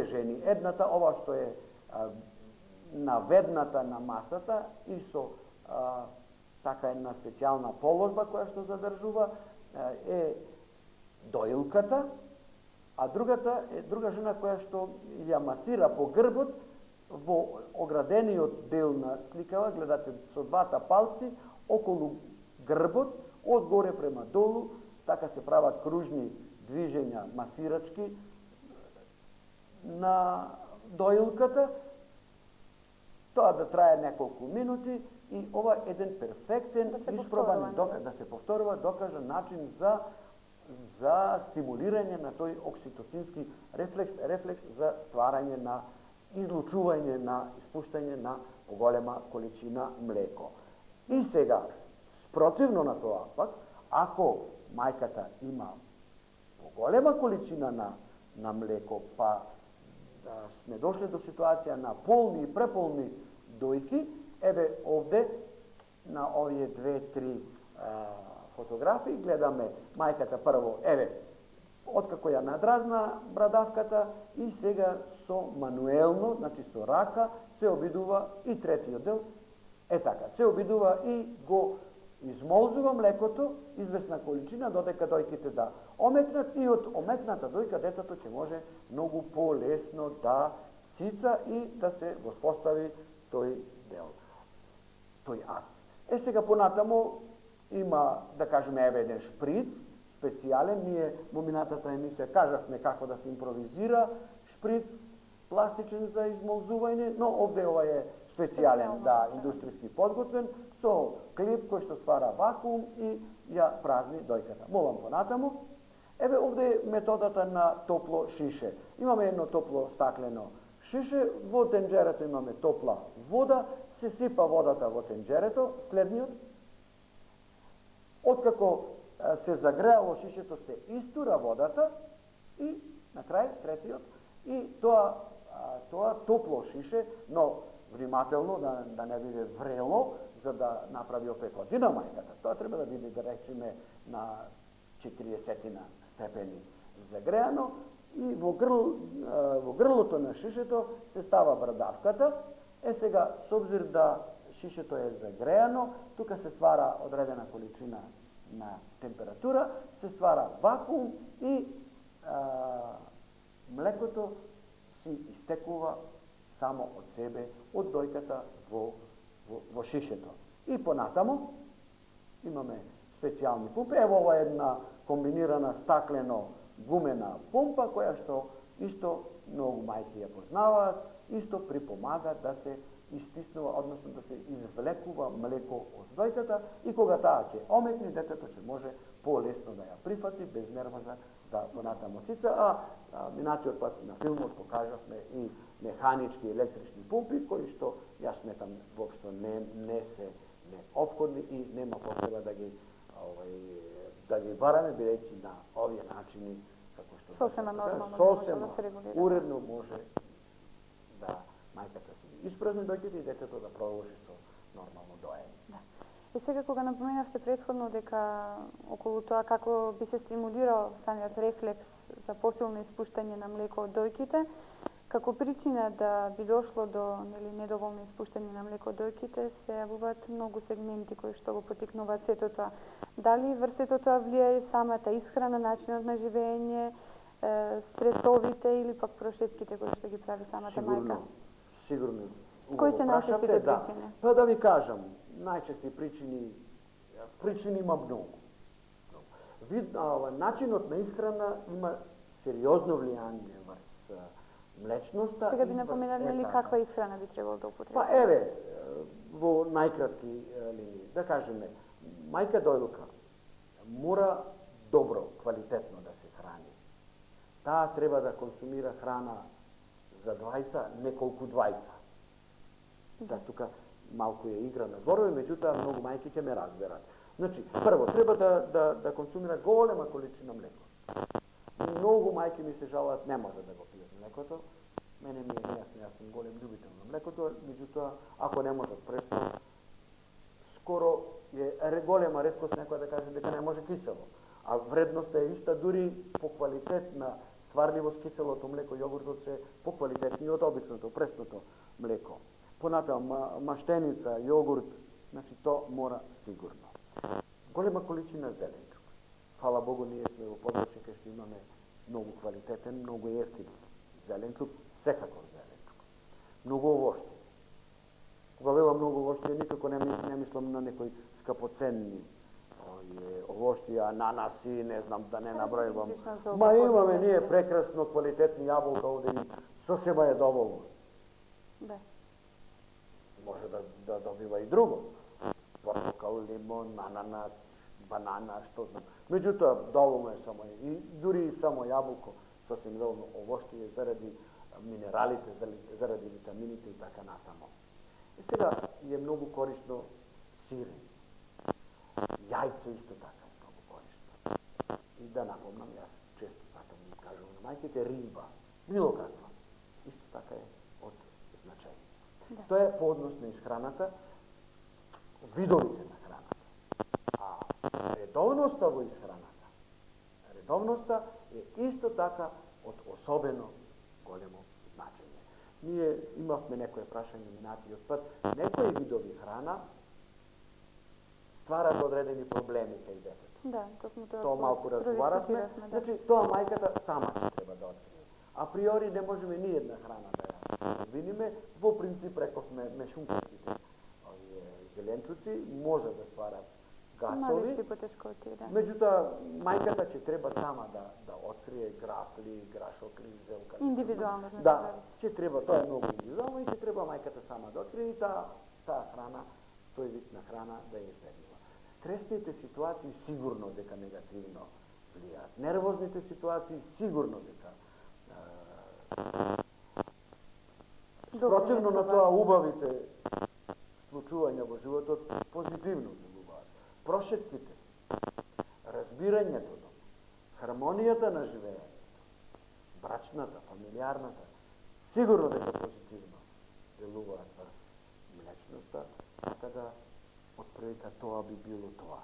две жени. Едната, ова што е наведната на масата и со така една специјална положба која што задржува е доилката, а другата е друга жена која што ја масира по грбот во оградениот дел на сликава, гледате со двата палци околу грбот, од горе према долу, така се прават кружни движења масирачки на доилката, тоа да трае неколку минути и ова е еден перфектен, испробан, да се повторува, докажан начин за стимулирање на тој окситоцински рефлекс за стварање на излучување на испуштање на поголема количина млеко. И сега, спротивно на тоа пак, ако мајката има поголема количина на млеко, па сме дошли до ситуација на полни и преполни дојки, еве овде на овие две-три фотографии гледаме мајката прво, еве, откако ја надразна брадавката и сега со мануелно, значи со рака, се обидува и третиот дел, така, се обидува и го измолзува млекото, известна количина, додека дојките да омекнат и од омекната дојка детето ќе може многу полесно да цица и да се воспостави тој дел, тој акт. Сега понатаму има, да кажеме, еве еден шприц, специјален, ние во минатата емисија кажавме како да се импровизира шприц, пластичен за измолзување, но овде ова е специјален, да, индустријски подготвен, со клип кој што ствара вакуум и ја празни дојката. Молам понатаму. Еве овде е методата на топло шише. Имаме едно топло стаклено шише, во тенџерето имаме топла вода, се сипа водата во тенџерето, следниот. Откако се загреало шишето, се истура водата и на крај третиот и тоа топло шише, но внимателно да не биде врело за да направи опекотина мајката. Тоа треба да биде, да речеме, на 40 степени загреано и во грлото на шишето се става брадавката. Сега, с обзир да шишето е загреано, тука се ствара одредена количина на температура, се ствара вакуум и млекото си истекува само од себе, од дојката во шишето. И понатамо имаме специјални пумпи. Ево ова е една комбинирана стаклено гумена помпа, која што исто многу мајки ја познаваат, исто припомага да се истиснува, односно да се извлекува млеко од дојката и кога таа ќе омекне, детето ќе може полесно да ја прифати, без нервоза да понатамо цица, а минатиот пат на филмот покажавме и механички електрични пумпи, кои што јас сметам воопшто не се неопходни и нема потреба да ги бараме, бидејќи на овие начини, како што сосема нормално, сосема уредно може да мајката си испразни дојките и детето да продолжи со нормално доење. Да. И сега кога напоменавте претходно дека околу тоа како би се стимулирал самиот рефлекс за посилно испуштање на млеко од дојките, како причина да би дошло до недоволно испуштање на млеко од дојките се јавуваат многу сегменти кои што го поттикнуваат сето тоа. Дали врз сето тоа влијае самата исхрана, начинот на живење, стресовите или пак прошетките кои што ги прави самата мајка? Сигурно. Кои се најчестите причини? Па да ви кажам, најчести причини има многу. Начинот на исхрана има сериозно влијание врз млечноста. Сега би напоменали ли каква исхрана би требало да употребува? Па еве, во најкратки линии, да кажеме, мајка дојлка мора добро, квалитетно да се храни. Таа треба да консумира храна за двајца, неколку двајца. Да, тука малку е игра на зборови, меѓутоа многу мајки ќе ме разберат. Значи, прво, треба да консумира голема количина млеко. Многу мајки ми се жалат, не може да го пијат млекото. Мене ми е нејасно, јас сум голем љубител на млекото, меѓутоа, ако не можат пресно, скоро е голема реткост некој да каже дека не може кисело. А вредноста е иста, дури по квалитет на сварливост, киселото млеко, јогуртот се поквалитетни од обичното, пресното млеко. Понатаму маштеница, јогурт, значи то мора сигурно. Голема количина зеленчук. Фала Богу, ние сме во подрачје кај што имаме многу квалитетен, многу ефтин зеленчук, секако зеленчук. Многу овошти. Кога велам многу овошти, никако не мислам на некои скапоценни овошти, ананаси, не знам да не набројувам. Ма имаме ние прекрасно квалитетни јаболка овде и сосема е доволно. Може да добива и друго. Портокал, лимон, ананас, банана, што знам. Меѓутоа, доволно е само и дури и само јаболко, сосем доволно овошти е заради минералите, заради витамините и така натаму. И сега е многу корисно сире. Јајце исто така е многу корисно. И да напомнам, јас често сакам да им кажувам на мајките, риба, било каква, исто така е од значај. Тоа е по однос на исхраната, видовите на храната. А редовноста во исхраната, редовноста е исто така од особено големо значење. Ние имавме некои прашање минатиот пат, некои видови храна стварат одредени проблеми кај детето. Да, токму тоа малку разговаравме. Значи, тоа мајката сама ќе треба да открие. Априори не можеме ни една храна да ја извиниме. Во принцип, рековме, мешункастите зеленчуци може да стварат гасови. Меѓутоа, мајката ќе треба сама да открие графли, грашокли, зелка. Индивидуално, значи. Да, ќе треба, тоа е многу индивидуално и ќе треба мајката сама да открие и таа храна, тој вид на храна да ја избегнува. Стресните ситуации сигурно дека негативно влијаат. Нервозните ситуации сигурно дека спротивно на тоа убавите случувања во животот позитивно влијаат. Прошетките, разбирањето, хармонијата на живеењето, брачната, фамилиарната, сигурно дека позитивно делуваат врз млечноста, така да од прилика тоа би било тоа.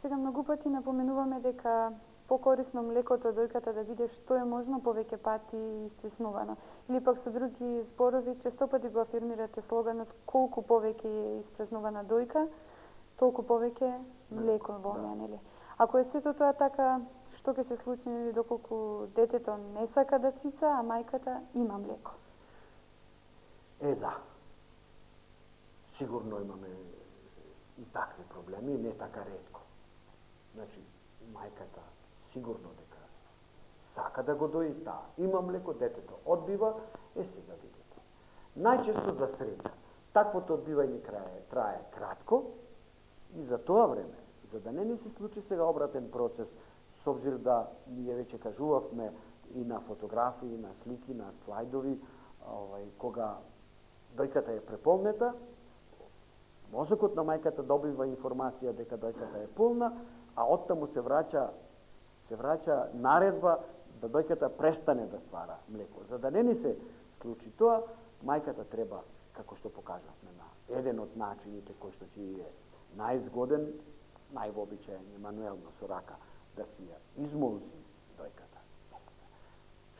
Сега многу пати напоменуваме дека покорисно млекото од дојката да биде што е можно повеќе пати истеснувано. Или пак со други зборови, често пати го афирмирате слоганот колку повеќе е истеснувана дојка, толку повеќе млеко во неа, нели? Ако е сето тоа така, што ќе се случи, нели, доколку детето не сака да цица, а мајката има млеко? Да. Сигурно имаме и такви проблеми, не така ретко. Значи, мајката сигурно дека сака да го дои, има млеко, детето одбива, сега видите. Најчесто за среќа, таквото одбивање трае кратко и за тоа време, за да не ни се случи сега обратен процес, со обзир да ние веќе кажувавме и на фотографии, на слики, на слайдови, кога дојката е преполнета, мозокот на мајката добива информација дека дојката е полна, а оттаму се враќа наредба да дојката престане да ствара млеко. За да не ни се случи тоа, мајката треба, како што покажавме на еден од начините кој што ќе е најзгоден, највообичаен, мануелно со рака, да си ја измолзи дојката.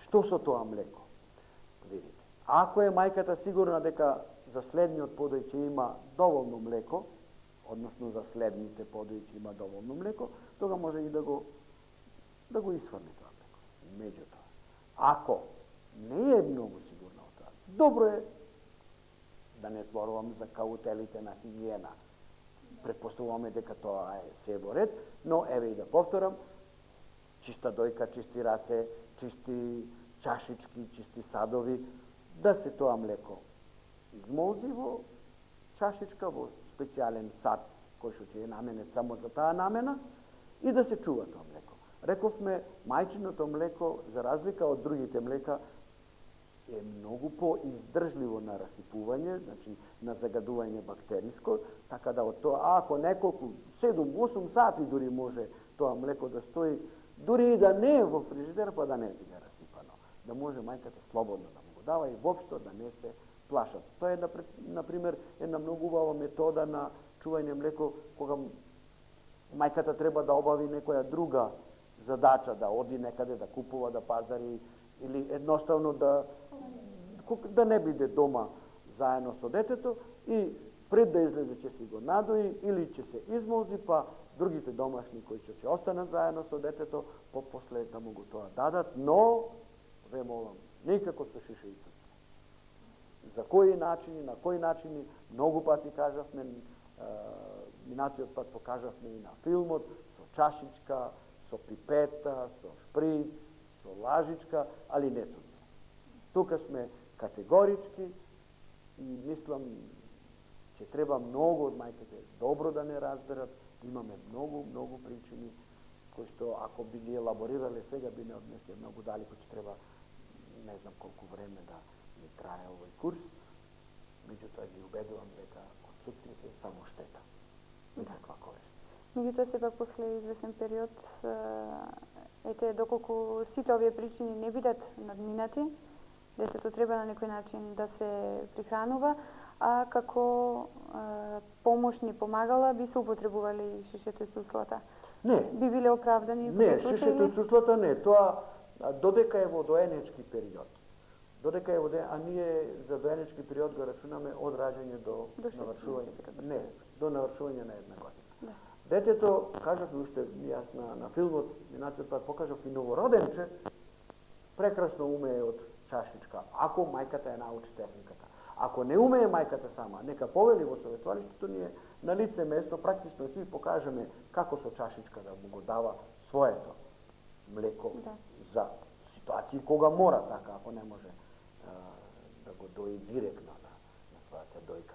Што со тоа млеко? Видите, ако е мајката сигурна дека за следниот подојќе има доволно млеко, односно за следните подојќи има доволно млеко, тога може и да го исфрли тоа млеко. Меѓутоа, ако не е многу сигурна од тоа, добро е да не зборувам за каутелите на хигиена. Претпоставуваме дека тоа е се во ред, но еве и да повторам, чиста дојка, чисти раце, чисти чашички, чисти садови, да се тоа млеко измолзи во чашичка, во специјален сад, кој што ќе е наменет само за таа намена, и да се чува тоа млеко. Рековме, мајчиното млеко, за разлика од другите млека, е многу по-издржливо на расипување, значи на загадување бактериско, така да од тоа, ако неколку 7-8 сати дури може тоа млеко да стои, дури и да не е во фрижидер, па да не биде расипано. Да може мајката слободно да му го дава и воопшто да не се плашат. Тоа е, например, една многу убава метода на чување млеко, кога мајката треба да обави некоја друга задача да оди некаде да купува, да пазари или едноставно да не биде дома заедно со детето и пред да излезе ќе си го надои или ќе се измолзи, па другите домашни кои ќе останат заедно со детето, после да му го тоа дадат, но ве молам, никако со шише и црце. За кои начини, на кои начини, многу пати кажавме, минатиот пат покажавме и на филмот, со чашичка, со пипета, со шприц, со лажичка, али не црце. Тука сме категорички и мислам, че треба многу од мајките добро да не разберат, имаме многу причини кои што ако би ги елаборирале сега би не однесле многу далеко, че треба не знам колку време да ни трае овој курс, меѓутоа ги убедувам дека отсутствие само штета, никаква корист. Меѓутоа сепак после извесен период, ете доколку сите овие причини не бидат надминати, детето треба на некој начин да се прихранува, а како помошни помагала би се употребували шишето и суслата? Не. Би биле оправдани? Не, шишето и суслата не. Тоа додека е во доенечки период. Додека е во а ние за доенечки период го рачунаме од раѓање до навршување. Не, до навршување на 1 година. Да. Детето, кажав уште, јас на филмот, минатиот пат покажав и новороденче, прекрасно умее од чашичка, ако мајката ја научи техниката. Ако не умее мајката сама, нека повели во советувалиштето, ние на лице место практично си покажеме како со чашичка да му го дава своето млеко за ситуации кога мора така, ако не може да го дои директно на својата дојка.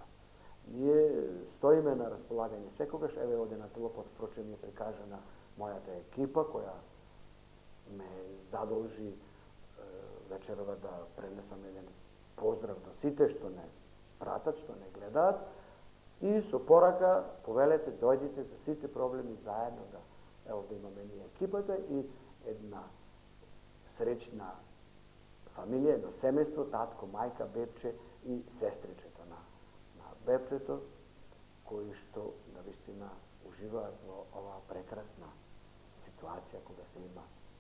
Ние стоиме на располагање секогаш, еве оде на телопот впрочем е прикажана мојата екипа која ме задолжи вечерова да пренесам еден поздрав до сите што не пратат, што не гледаат и со порака повелете, дојдите за сите проблеми заедно да имаме ние екипата и една среќна фамилија, едно семејство, татко, мајка, бебче и сестричето на бебчето, кои што навистина уживаат во оваа прекрасна ситуација кога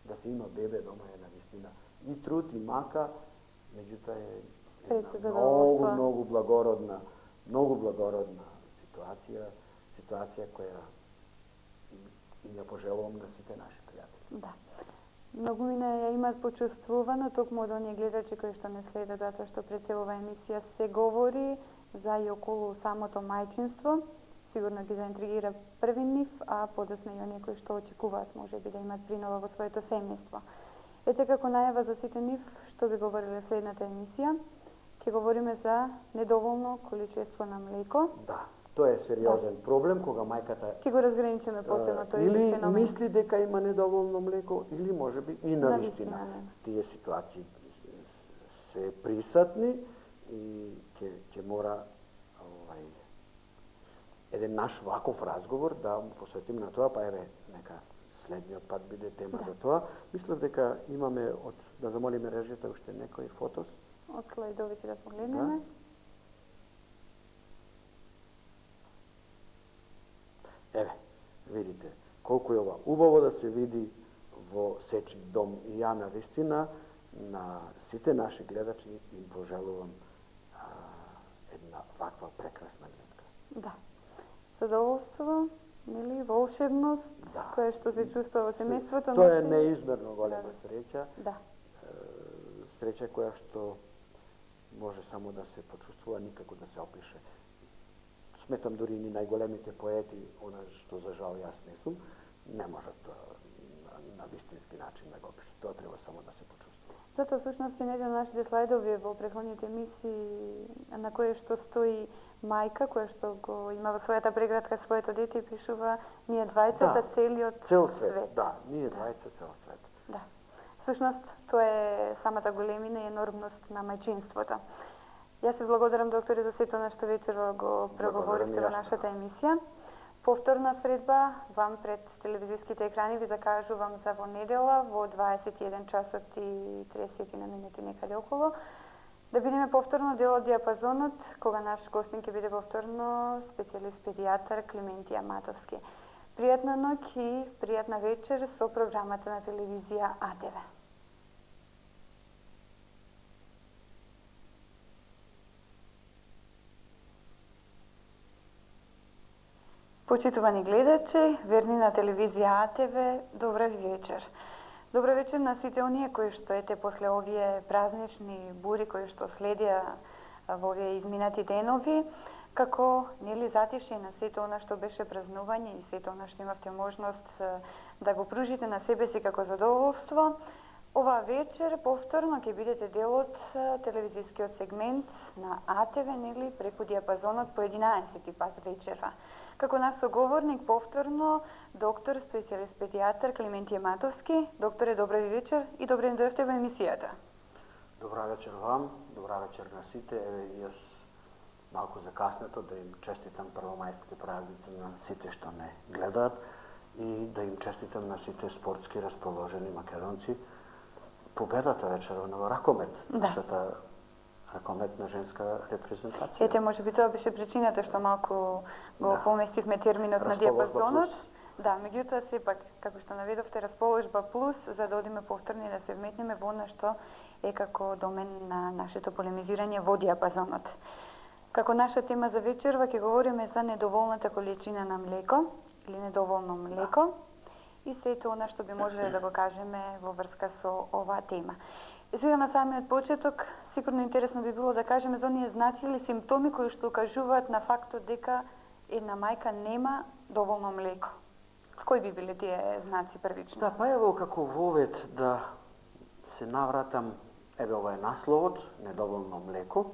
да се има бебе дома е навистина и труд и мака, меѓутоа е многу благородна ситуација која и ја пожелувам на сите наши пријатели. Да. Многумина ја имаат почувствувано токму од оние гледачи кои што не следат, затоа што пред се ова емисија се говори за и околу самото мајчинство. Сигурно ги заинтригира први нив, а подосна и оние кои што очекуваат можеби да имаат принова во своето семејство. Ете како најава за сите нив, што би говориле следната емисија, ќе говориме за недоволно количество на млеко. Да, тоа е сериозен проблем кога мајката ќе го разграничиме посебно тој или феномен. мисли дека има недоволно млеко или можеби и навистина. Тие ситуации се присутни и ќе мора еден наш ваков разговор да му посветим на тоа, па еве нека следниот пат биде тема за тоа. Мислам дека имаме да замолиме режијата уште некои фотос. Од слайдовите да погледнеме. Еве, видите, колку е ова убаво да се види во Сечи дом. И ја на вистина на сите наши гледачи им пожелувам една ваква прекрасна гледка. Да. Задоволство, нели, волшебност, која што се чувствува во семејството. Тоа е неизмерно голема среќа. Да. Среќа која што може само да се почувствува, никако да се опише. Сметам дури ни најголемите поети, она што за жал јас не сум, не можат на вистински начин да го опишат. Тоа треба само да се почувствува. Затоа всушност е еден од нашите слайдови во претходните емисии на кој што стои мајка која што го има во својата преградка своето дете и пишува ние двајцата целиот свет. Да, ние двајца цел свет. Да. Всушност тоа е самата големина и енормност на мајчинството. Јас ви благодарам, докторе, за сето на што вечерва го проговоривте во нашата емисија. Повторна средба вам пред телевизиските екрани ви закажувам за во недела во 21 часот и 30 на минути некаде околу. Да бидеме повторно дел од диапазонот, кога наш гостин ќе биде повторно специјалист педијатар Климентија Матовски. Пријатна ноќ и пријатна вечер со програмата на телевизија АТВ. Почитувани гледачи, верни на телевизија АТВ, добра ви вечер. Добра вечер на сите оние кои што ете после овие празнични бури кои што следија во овие изминати денови, како нели затишје на сето она што беше празнување и сето она што имавте можност да го пружите на себе си како задоволство. Оваа вечер повторно ќе бидете дел од телевизискиот сегмент на АТВ, нели преку диапазонот по 11 пат вечерва. Како наш соговорник повторно доктор специјалист педијатар Климентије Матовски. Докторе, добра ви вечер и добре дојдовте во емисијата. Добра вечер вам, добра вечер на сите. Еве јас малку закаснето да им честитам првомајските празници на сите што не гледаат и да им честитам на сите спортски расположени македонци победата вечерва на ракомет, нашата ракометна женска репрезентација. Ете, може би тоа беше причината што малку го поместивме терминот на диапазонот. Да, меѓутоа сепак, како што наведовте, расположба плюс, за да одиме повторно и да се вметнеме во она што е како домен на нашето полемизирање во диапазонот. Како наша тема за вечерва ќе говориме за недоволната количина на млеко или недоволно млеко и сето она што би можеле да го кажеме во врска со оваа тема. И сега на самиот почеток, сигурно интересно би било да кажеме за оние знаци или симптоми кои што укажуваат на фактот дека една мајка нема доволно млеко. Кои би биле тие знаци првично? Да, па ево како вовет да се навратам, еве ова е насловот, недоволно млеко,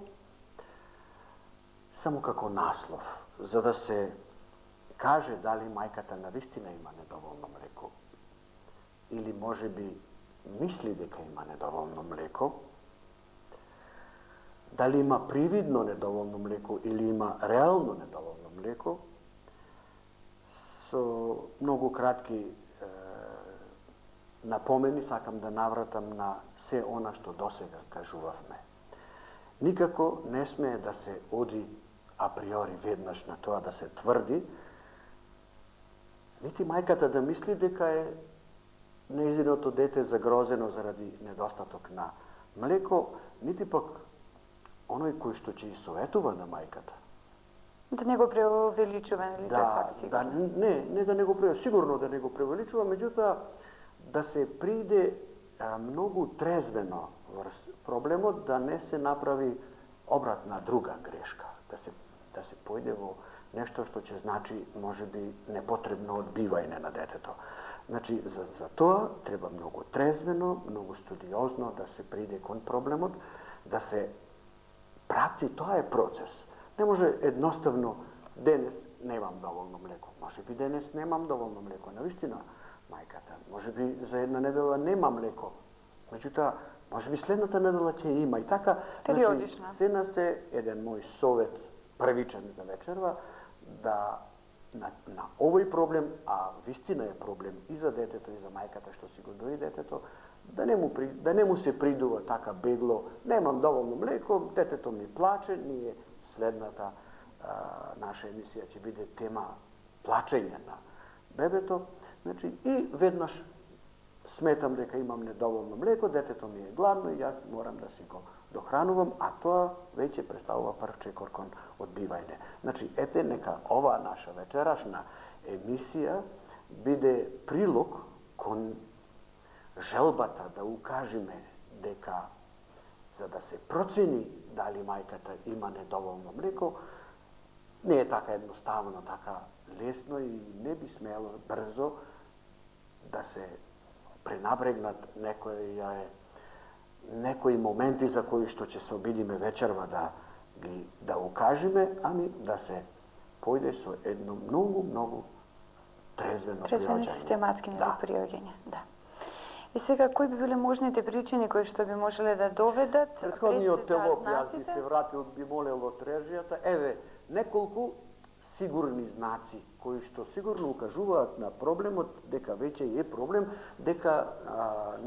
само како наслов, за да се каже дали мајката навистина има недоволно млеко или може би мисли дека има недоволно млеко, дали има привидно недоволно млеко или има реално недоволно млеко, со многу кратки напомени сакам да навратам на се она што досега кажувавме. Никако не смее да се оди априори веднаш на тоа да се тврди, нити мајката да мисли дека е нејзиното дете загрозено заради недостаток на млеко, нити пак оној кој што ќе советува на мајката. Да не го преувеличува, нели тоа факт? Да, не да не го преувеличува, сигурно да не го преувеличува, меѓутоа да се приде многу трезвено врз проблемот, да не се направи обратна друга грешка, да се појде во нешто што ќе значи можеби непотребно одбивање на детето. Значи, за тоа треба многу трезвено, многу студиозно да се приде кон проблемот, да се прати, тоа е процес. Не може едноставно денес немам доволно млеко. Може би денес немам доволно млеко. Навистина, мајката, може би за една недела нема млеко. Меѓутоа, може би следната недела ќе има. И така, значи, се на се еден мој совет првичен за вечерва, да на овој проблем, а вистина е проблем и за детето и за мајката што си го дои детето, да не му се придува така бегло, немам доволно млеко, детето ми плаче, ние следната наша емисија ќе биде тема плачење на бебето, значи и веднаш сметам дека имам недоволно млеко, детето ми е гладно и јас морам да си го дохранувам, а тоа веќе представува прв чекор кон одбивање. Значи, ете, нека оваа наша вечерашна емисија биде прилог кон желбата да укажеме дека за да се процени дали мајката има недоволно млеко, не е така едноставно, така лесно и не би смело брзо да се пренабрегнат некои моменти за кои што ќе се обидиме вечерва да укажеме, ами да се појде со едно многу трезвено приоѓање. Систематски приоѓање, да. И сега, кои би биле можните причини кои што би можеле да доведат? Претходниот телоп, јас би се вратил, би молел од режијата. Еве, неколку сигурни знаци, кои што сигурно укажуваат на проблемот, дека веќе е проблем, дека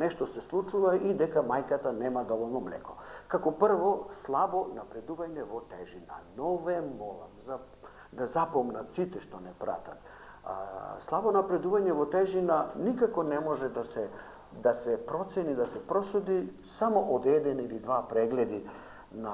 нешто се случува и дека мајката нема доволно млеко. Како прво, слабо напредување во тежина. Но ве молам да запомнат сите што не пратат. Слабо напредување во тежина никако не може да се процени, да се просуди само од еден или два прегледи на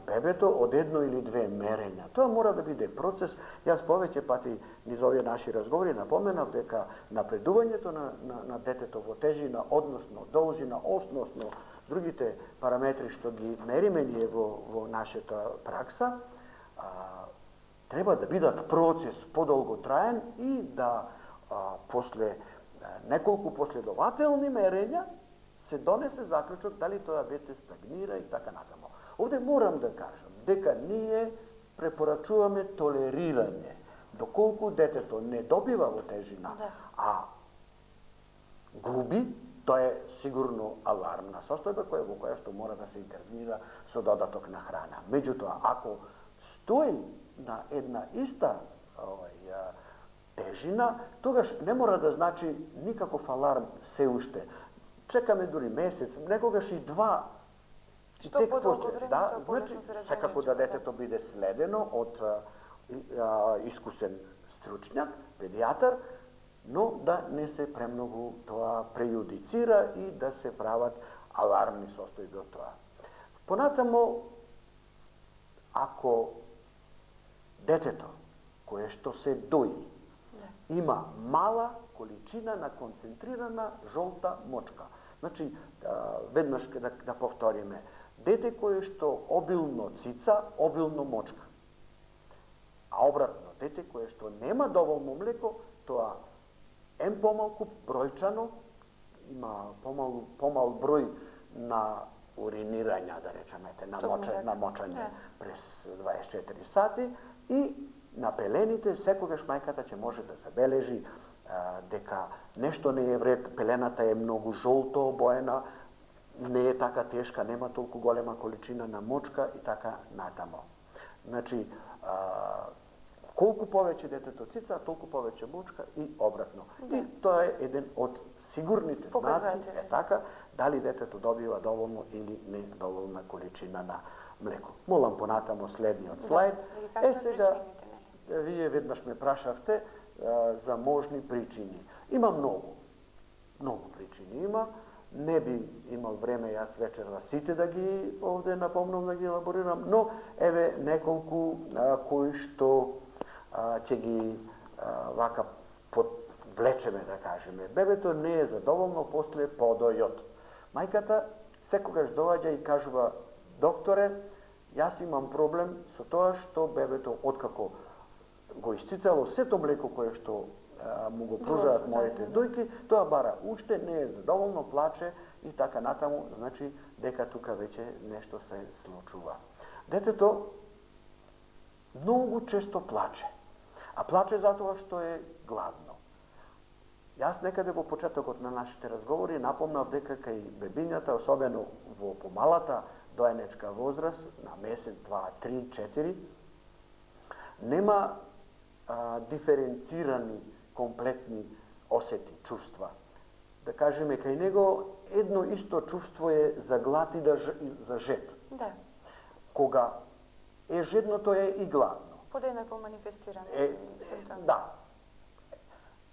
бебето, од едно или две мерења. Тоа мора да биде процес. Јас повеќе пати низ овие наши разговори напоменав дека напредувањето на детето во тежина, односно должина, односно другите параметри што ги мериме ние во нашата пракса, треба да бидат процес подолго траен и да после неколку последователни мерења се донесе заклучок дали тоа дете стагнира и така натаму. Овде морам да кажам дека ние препорачуваме толерирање. Доколку детето не добива во тежина, а губи, тоа е сигурно алармна состојба во која што мора да се интервенира со додаток на храна. Меѓутоа, ако стои на една иста тежина, тогаш не мора да значи никаков аларм се уште. Чекаме дури месец, некогаш и два. Што подолго време, значи, секако да детето биде следено од искусен стручњак, педијатар, но да не се премногу тоа прејудицира и да се прават алармни состојби од тоа. Понатамо, ако детето кое што се дои има мала количина на концентрирана жолта мочка. Значи, веднаш да повториме, дете кое што обилно цица, обилно мочка. А обратно, дете кое што нема доволно млеко, тоа помалку бројчано, има помал број на уринирања, да речемете, на мочање през 24 сати и на пелените секогаш мајката ќе може да забележи дека нешто не е вред, пелената е многу жолто обоена, не е така тешка, нема толку голема количина на мочка и така натамо. Значи, колку повеќе детето цица, толку повеќе мочка и обратно. И тоа е еден од сигурните знаци, така, дали детето добива доволно или не доволна количина на млеко. Молам понатамо следниот слайд. Сега, вие веднаш ме прашавте за можни причини. Има многу причини има. Не би имал време јас вечерва сите да ги овде напомнам, да ги елаборирам, но еве неколку кои што ќе ги вака подвлечеме, да кажеме. Бебето не е задоволно после подојот. Мајката секогаш доаѓа и кажува: докторе, јас имам проблем со тоа што бебето, откако го исцицало сето млеко кое што му го пружаат моите дојки, тоа бара уште, не е задоволно, плаче и така натаму, значи дека тука веќе нешто се случува. Детето многу често плаче, а плаче затоа што е гладно. Јас некаде во почетокот на нашите разговори напомнав дека кај бебињата, особено во помалата доенечка возраст, на месец, 2, 3, 4, нема диференцирани комплетни осети, чувства. Да кажеме, кај него едно исто чувство е за глад и за жед. Да. Кога е жедно, тоа е и гладно. Подеднакво манифестирано. Да.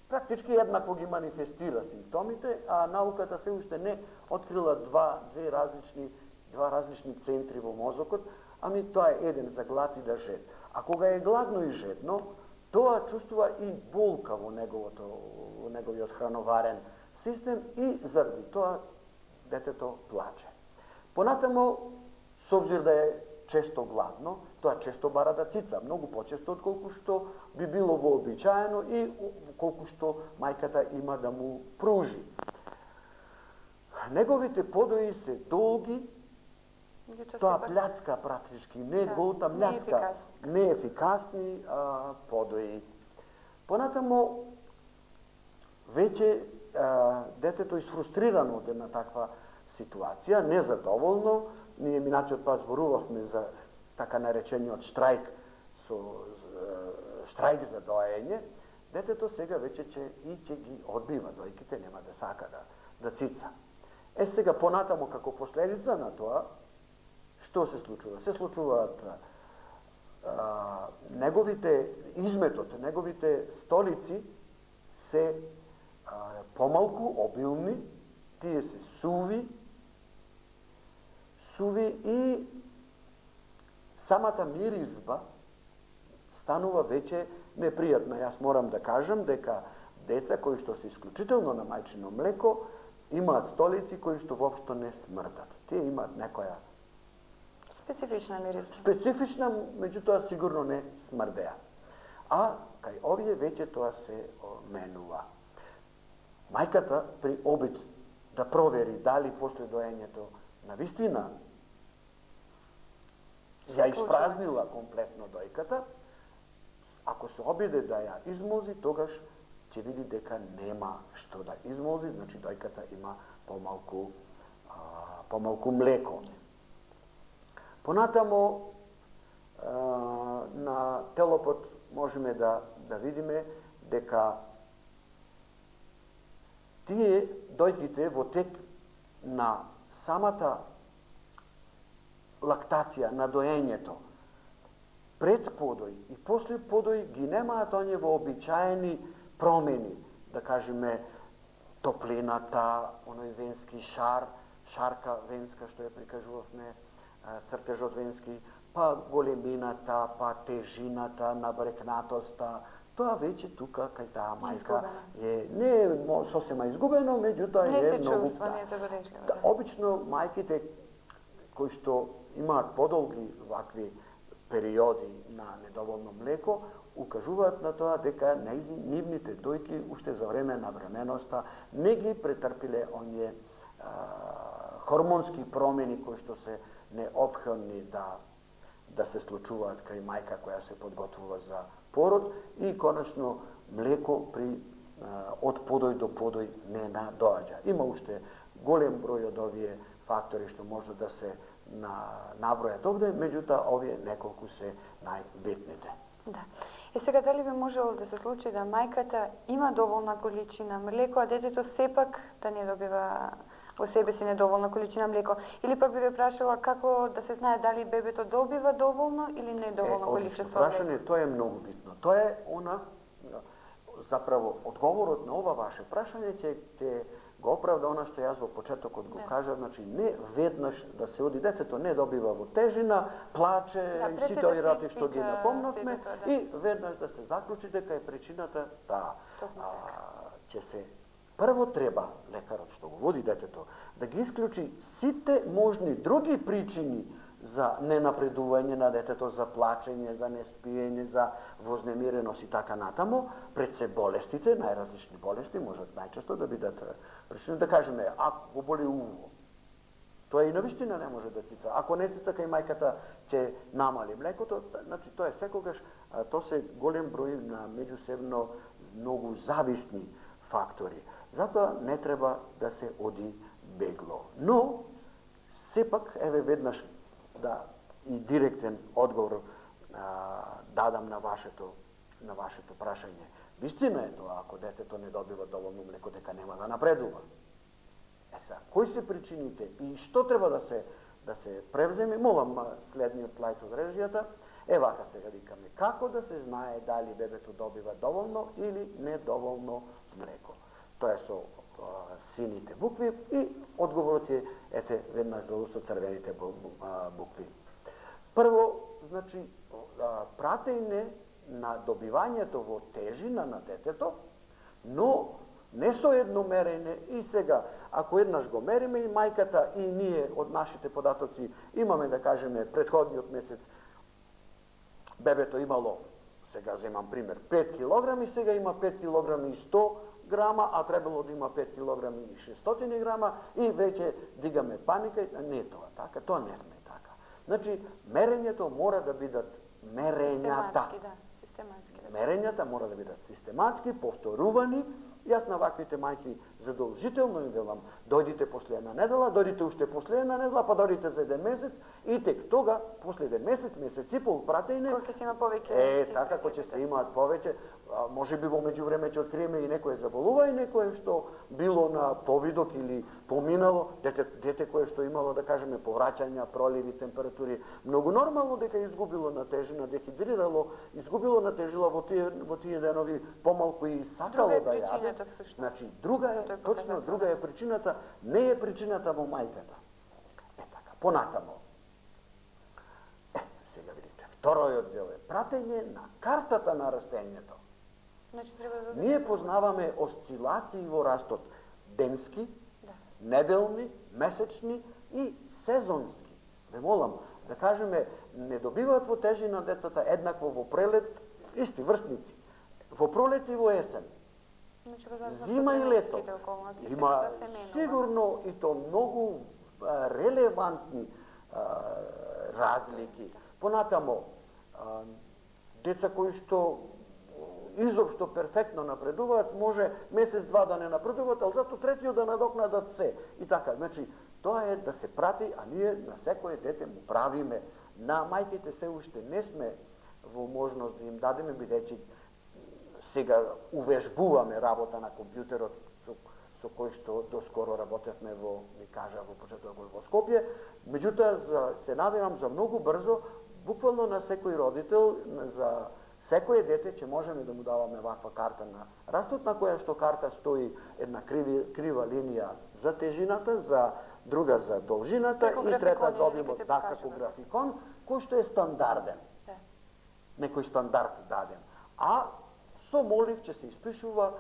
Практички еднакво ги манифестира симптомите, а науката се уште не открила два различни центри во мозокот, ами тоа е еден за глад и да жед. А кога е гладно и жедно, тоа чувствува и болка во неговиот храноварен систем и заради тоа детето плаче. Понатамо, с обзир да е често гладно, тоа често бара да цица, многу почесто отколку што би било вообичаено и колку што мајката има да му пружи. Неговите подои се долги, тоа пљацка практички, не голта мљацка, неефикасни подои. Понатамо, веќе детето исфрустрирано од една таква ситуација, незадоволно, ние минатиот пат зборувавме за така наречениот штрајк за доење, детето сега веќе ќе ги одбива дојките, нема да сака да цица. Сега понатамо како последица на тоа, што се случува? Се случуваат неговите изметот, неговите столици се помалку обилни, тие се суви и самата миризба станува веќе непријатна. Јас морам да кажам дека деца кои што се исклучително на мајчино млеко имаат столици кои што воопшто не смрдат. Тие имаат некоја специфична миризма. Специфична, меѓутоа сигурно не смрдеа. А кај овие веќе тоа се менува. Мајката при обид да провери дали после доењето на вистина ја испразнила комплетно дојката, ако се обиде да ја измолзи, тогаш ќе види дека нема што да измолзи, значи дојката има помалку млеко. Понатамо на телопот можеме да видиме дека тие дојките во тек на самата лактација, на доењето, пред подој и после подој ги немаат оние вообичаени промени, да кажеме топлината, оној венски шар, шарка венска што ја прикажувавме, цртежот венски, па големината, па тежината, набрекнатоста, тоа веќе тука кај таа мајка не е сосема изгубено, меѓутоа е многу. Обично мајките кои што имаат подолги вакви периоди на недоволно млеко, укажуваат на тоа дека нивните дојки уште за време на бременоста не ги претрпиле оние хормонски промени кои што се неопходни да се случуваат кај мајка која се подготвува за пород и конечно млеко од подој до подој не надоаѓа. Има уште голем број од овие фактори што може да се набројат овде, меѓутоа овие неколку се најбитните. Да. Сега дали би можело да се случи да мајката има доволна количина млеко, а детето сепак да не добива во себе си недоволна количина млеко? Или пак би ве прашала како да се знае дали бебето добива доволно или недоволно количество млеко? Прашање, тоа е многу битно. Тоа е заправо одговорот на ова ваше прашање ќе го оправда она што јас во почетокот го кажав, значи не веднаш да се оди, детето не добива во тежина, плаче и сите овие работи што ги напомнавме и веднаш да се заклучи дека е причината таа. Ќе се прво треба лекарот што го води детето да ги исклучи сите можни други причини за ненапредување на детето, за плачење, за неспиење, за вознемиреност и така натаму, пред се болестите, најразлични болести, можат најчесто да бидат причини, да кажеме, ако го боли уво, тоа и навистина не може да цица. Ако не цица кај мајката ќе намали млекото, значи тоа е секогаш, тоа се голем број на меѓусебно многу зависни фактори. Затоа не треба да се оди бегло. Но, сепак, еве веднаш да и директен одговор дадам на вашето прашање. Вистина е тоа, ако детето не добива доволно млеко, дека нема да напредува. Кои се причините и што треба да се превземе? Молам следниот слајд од режијата. Вака сега викаме, како да се знае дали бебето добива доволно или недоволно млеко. Тоа е со сините букви и одговорот е, ете, веднаш долу со црвените букви. Прво, значи, пратење на добивањето во тежина на детето, но не со едно мерење. И сега, ако еднаш го мериме и мајката и ние од нашите податоци имаме, да кажеме, предходниот месец бебето имало, сега земам пример, 5 кг и сега има 5 кг и 100 грама, а требало да има 5 кг и 600 грама и веќе дигаме паника. Не е тоа така, тоа не сме така. Значи, мерењето мора да бидат мерењата. Мерењата мора да бидат систематски, повторувани. Јас на ваквите мајки задолжително им велам, дојдите после една недела, дојдите уште после една недела, па дојдите за еден месец и тек тога, после еден месец, месец и пол пратење, кој ќе има повеќе. така кој ќе се имаат повеќе, може би во меѓувреме ќе откриеме и некое заболува и некое што било на повидок или поминало, дете кое што имало, да кажеме, повраќања, проливи, температури, многу нормално дека изгубило на тежина, дехидрирало, изгубило на тежила во тие денови помалку и сакало да јаде. Значи, точно друга е причината, не е причината во мајката. Така, понатамо. Сега видите, второјот дел е пратење на картата на растењето. Значи, треба да... Ние познаваме осцилации во растот, денски, неделни, месечни и сезонски. Ве молам, да кажеме, не добиваат во тежина децата еднакво во прелет, исти врстници, во пролет и во есен. Зима и лето. Има сигурно и то многу релевантни разлики. Понатамо, деца кои што изопшто перфектно напредуваат, може месец-два да не напредуваат, ал зато третиот да надокнадат се. И така, значи, тоа е да се прати, а ние на секое дете му правиме. На мајките се уште не сме во можност да им дадеме, бидејќи сега увежбуваме работа на компјутерот со кој што доскоро работевме во, ми кажа, во почетокот во Скопје. Меѓутоа, се надевам за многу брзо, буквално на секој родител, за секој дете ќе можеме да му даваме ваква карта на растот, на која што карта стои една крива линија за тежината, за друга за должината и трета добиваме како графикон, кој што е стандарден. Некој стандард даден. А со молив ќе се испишува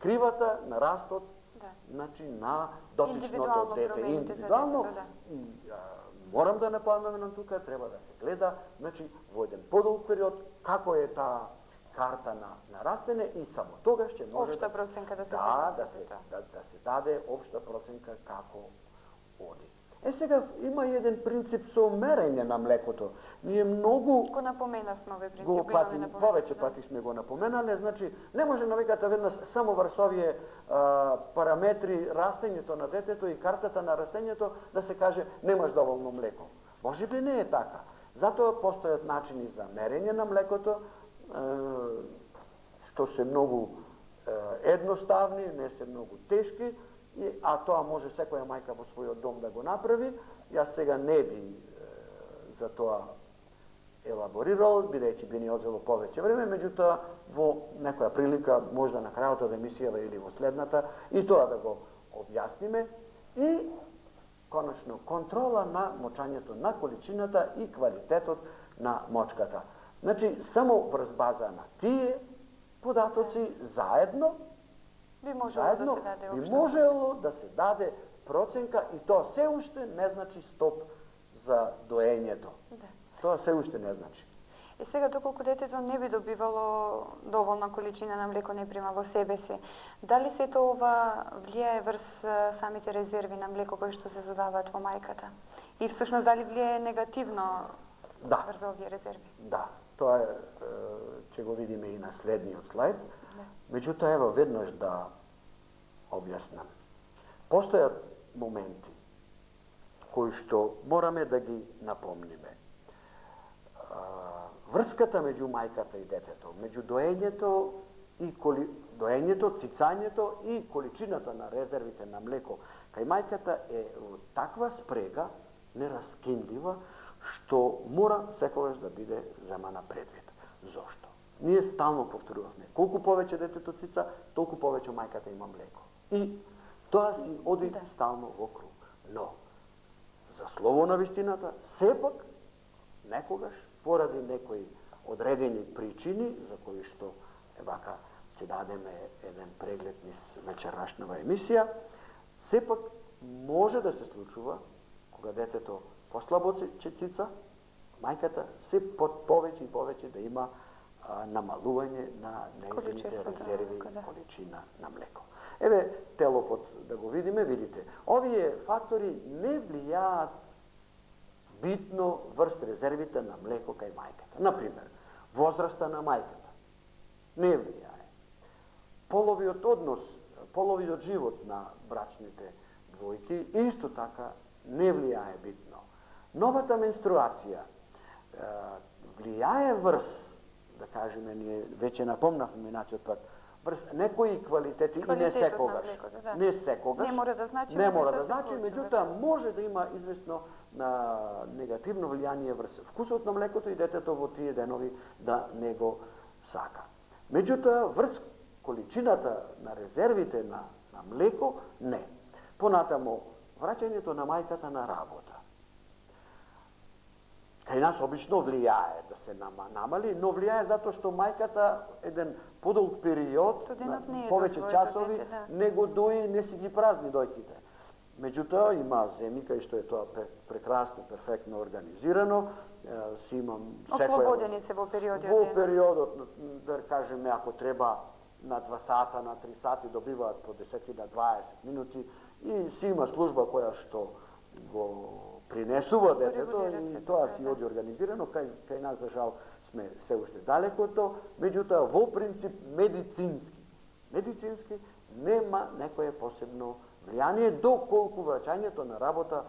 кривата на растот, значи на дотичното дете. Индивидуално. Морам да напоменам тука, треба да се гледа, значи, во еден подолг период, како е таа карта на растене и само тогаш ќе може општа проценка да се даде општа проценка како оди. Сега има еден принцип со мерење на млекото. Ние многу го напоменавме овој принцип, повеќе пати сме го напоменале, значи не може навеката веднаш само врз овие параметри растењето на детето и картата на растењето да се каже немаш доволно млеко. Може би не е така. Затоа постојат начини за мерење на млекото, што се многу едноставни, не се многу тешки, а тоа може секоја мајка во својот дом да го направи. Јас сега не би за тоа елаборирал, бидејќи би ни одзело повеќе време, меѓутоа во некоја прилика, можда на крајот од емисијава или во следната, и тоа да го објасниме. И, конечно, контрола на мочањето на количината и квалитетот на мочката. Значи, само врз база на тие податоци заедно, би можело да се даде проценка и тоа се уште не значи стоп за доењето. Тоа се уште не значи. И сега, доколку детето не би добивало доволна количина на млеко, не прима во себе си, дали сето ова влијае врз самите резерви на млеко кои што се задаваат во мајката? И всушност дали влијае негативно врз овие резерви? Да, тоа ќе го видиме и на следниот слайд. Меѓутоа, ево, веднаш да објаснам. Постојат моменти кои што мораме да ги напомниме. Врската меѓу мајката и детето, меѓу доењето, цицањето и количината на резервите на млеко кај мајката е во таква спрега, нераскинлива, што мора секогаш да биде земана предвид. Зошто? Ние стално повторуваме. Колку повеќе детето цица, толку повеќе мајката има млеко. И тоа си оди стално во круг. Но, за слово на вистината, сепак, некогаш, поради некои одредени причини, за кои што, вака, ќе дадеме еден преглед низ вечерашнава емисија, сепак може да се случува, кога детето послабо ќе цица, мајката се повеќе и повеќе да има намалување на нејзините резерви и количина на млеко. Еве, телопот да го видиме, видите. Овие фактори не влијаат битно врз резервите на млеко кај мајката. Например, возраста на мајката не влијае. Половиот однос половиот живот на брачните двојки исто така не влијае битно. Новата менструација влијае врз, да кажеме, ние веќе напомнавме минатиот пат, врз некои квалитети и не секогаш. Да. Не секогаш. Не мора да значи, меѓутоа може да има известно негативно влијание врз вкусот на млекото и детето во тие денови да не го сака. Меѓутоа врз количината на резервите на млеко не. Понатамо враќањето на мајката на работа. Кај нас обично влијае да се намали, но влијае затоа што мајката еден подолг период, повеќе часови, не го дои, не си ги празни дојките. Меѓутоа има земји кај што е тоа прекрасно, перфектно организирано, си имам ослободени се во периодот. Во периодот, да кажеме, ако треба на 2 сата, на 3 сати добиваат по 10 на 20 минути и си има служба која што го принесува детето и тоа си оди организирано, кај нас за жал сме се уште далеко од тоа, меѓутоа во принцип медицински нема некое посебно влијание доколку враќањето на работа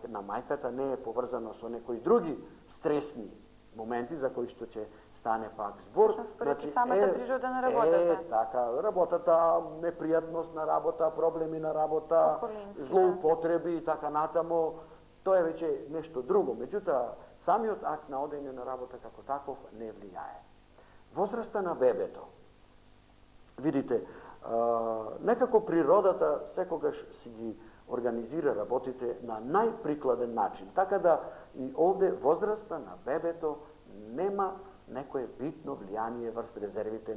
на мајката не е поврзано со некои други стресни моменти за кои што ќе стане пак збор. Значи, самата природа на работата. Така, работата, непријатност на работа, проблеми на работа, злоупотреби и така натамо, тоа е веќе нешто друго. Меѓутоа, самиот акт на одење на работа како таков не влијае. Возраста на бебето. Видите, некако природата секогаш си ги организира работите на најприкладен начин. Така да и овде возраста на бебето нема некое битно влијание врз резервите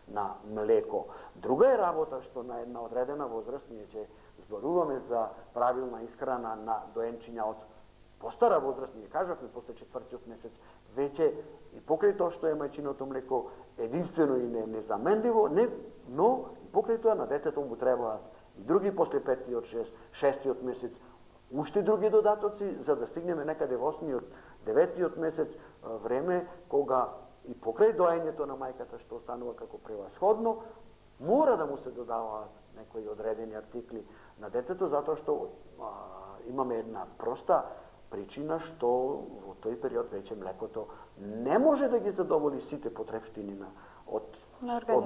на млеко. Друга е работа што на една одредена возраст ние ќе зборуваме за правилна исхрана на доенчиња од постара возраст, ние кажавме после 4-тиот месец, веќе и покрај тоа што е мајчиното млеко единствено и незаменливо, но и покрај тоа на детето му требаат и други после 5-тиот, 6-тиот месец, уште други додатоци, за да стигнеме некаде во 8-тиот, 9-тиот месец, време кога и покрај доењето на мајката што останува како превасходно, мора да му се додаваат некои одредени артикли на детето, затоа што имаме една проста причина што во тој период веќе млекото не може да ги задоволи сите потребштини од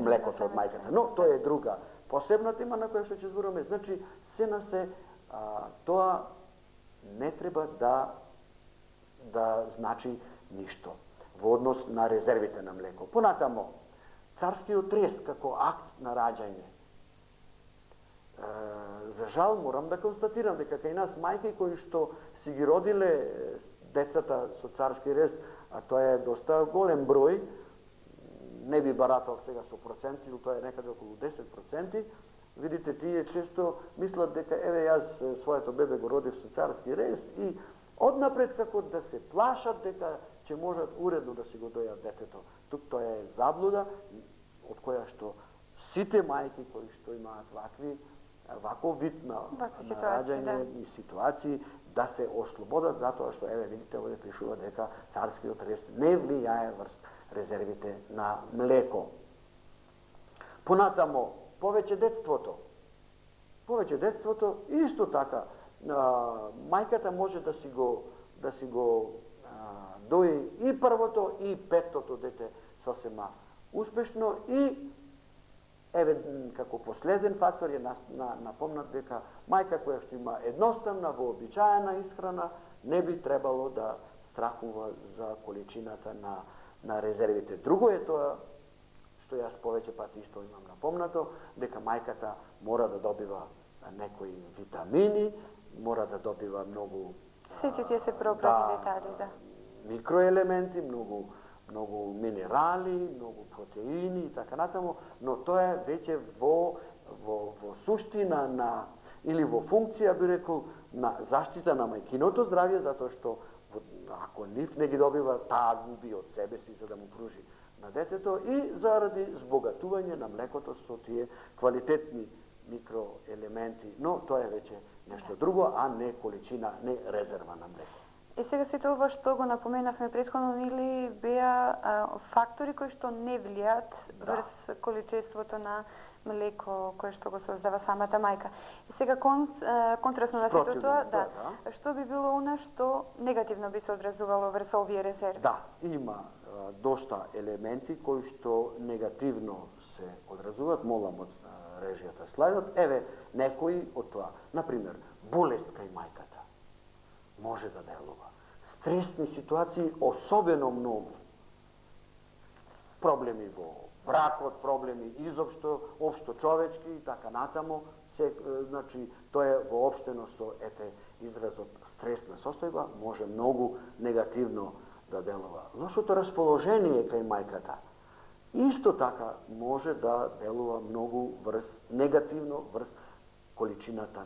млекото од мајката. Но тоа е друга посебна тема на која што ќе зборуваме. Значи, се на се тоа не треба да значи ништо во однос на резервите на млеко. Понатамо, царскиот рез како акт на раѓање. За жал морам да констатирам дека кај нас мајки кои што си ги родиле децата со царски рез, а тоа е доста голем број, не би баратал сега со проценти, но тоа е некаде околу 10%, видите, тие често мислат дека еве јас своето бебе го родив со царски рез и однапред како да се плашат дека ќе можат уредно да си го дојат детето. Тук тоа е заблуда од која што сите мајки кои што имаат ваков вид на раѓање и ситуации да се ослободат затоа што еве видите овде пишува дека царскиот рез не влијае врз резервите на млеко. Понатамо, повеќе детството. Повеќе детството исто така мајката може да си го дои и првото и петтото дете сосема успешно и еве како последен фактор е напомнат дека мајка која што има едноставна, вообичаена исхрана не би требало да страхува за количината на резервите. Друго е тоа што јас повеќе пати исто имам напомнато, дека мајката мора да добива некои витамини, мора да добива многу сите тие се програми детали, да. Микроелементи, многу минерали, многу протеини и така натаму, но тоа е веќе во суштина или во функција, би рекол, на заштита на мајкиното здравје, затоа што ако нив не ги добива, таа губи од себе си за да му пружи на детето и заради збогатување на млекото со тие квалитетни микроелементи, но тоа е веќе нешто друго, а не количина, не резерва на млеко. И сега сите ова што го напоменавме претходно, или беа фактори кои што не влијат врз количеството на млеко кое што го создава самата мајка. И сега контрасно на сето тоа, да, што би било она што негативно би се одразувало врз овие резерви? Да, има доста елементи кои што негативно се одразуваат, молам од режијата слайдот. Еве некои од тоа. Например, болест кај мајката може да делува. Стресни ситуации особено многу. Проблеми во бракот, проблеми изопшто, општо човечки и така натаму. Значи, тоа е воопштено со изразот стресна состојба, може многу негативно да делува. Лошото расположение кај мајката исто така може да делува многу негативно врз количината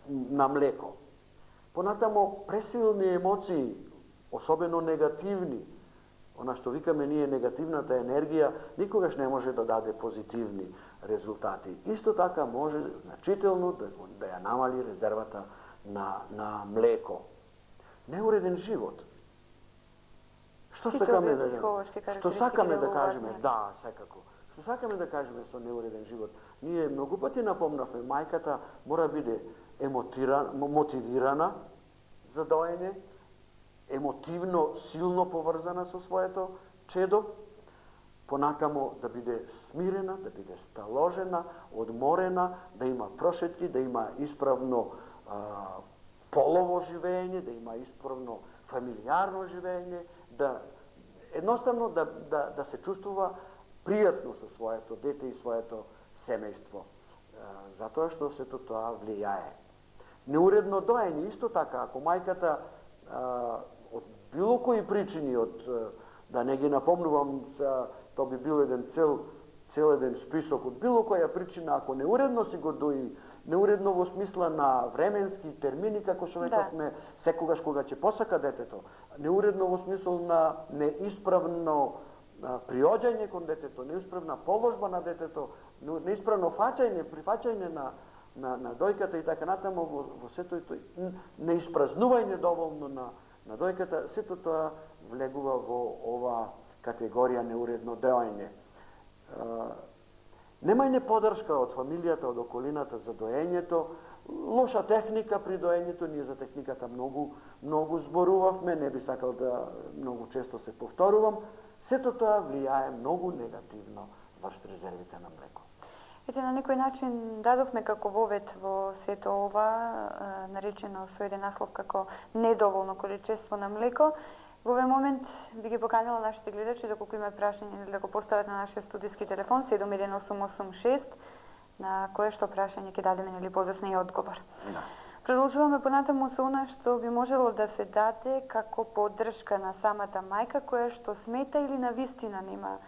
на млеко. Понатамо пресилни емоции, особено негативни, она што викаме ние негативната енергија, никогаш не може да даде позитивни резултати. Исто така може значително да ја намали резервата на млеко. Неуреден живот. Што сакаме да кажеме? Да, секако. Што сакаме да кажеме со неуреден живот? Ние многу пати напомнавме, мајката мора биде мотивирана за доење, емотивно силно поврзана со своето чедо, понатамо да биде смирена, да биде сталожена, одморена, да има прошетки, да има исправно полово живење, да има исправно фамилијарно живење, да едноставно да се чувствува пријатно со своето дете и своето семејство, затоа што сето тоа влијае. Неуредно доење исто така, ако мајката од било кои причини, да не ги напомнувам, тоа би бил цел еден список, од било која причина, ако неуредно си го дои, неуредно во смисла на временски термини, како што рекавме, секогаш кога ќе посака детето, неуредно во смисол на неисправно приоѓање кон детето, неисправна положба на детето, неисправно прифаќање на дојката и така натаму, во сето тој неиспразнување доволно на дојката, сето тоа влегува во ова категорија неуредно доење. Немајне поддршка од фамилијата, од околината за доењето, лоша техника при доењето, ние за техниката многу зборувавме, не би сакал да многу често се повторувам, сето тоа влијае многу негативно врз резервите на млеко. Ете, на некој начин дадовме како вовет во сето ова, наречено со еден наслов како недоволно количество на млеко. Во овој момент би ги поканила нашите гледачи, доколку има прашање, да го постават на нашиот студиски телефон 71886, на кое што прашање ќе дадеме подоцна и одговор. Продолжуваме понатаму со она што би можело да се даде како поддршка на самата мајка, која што смета или навистина нема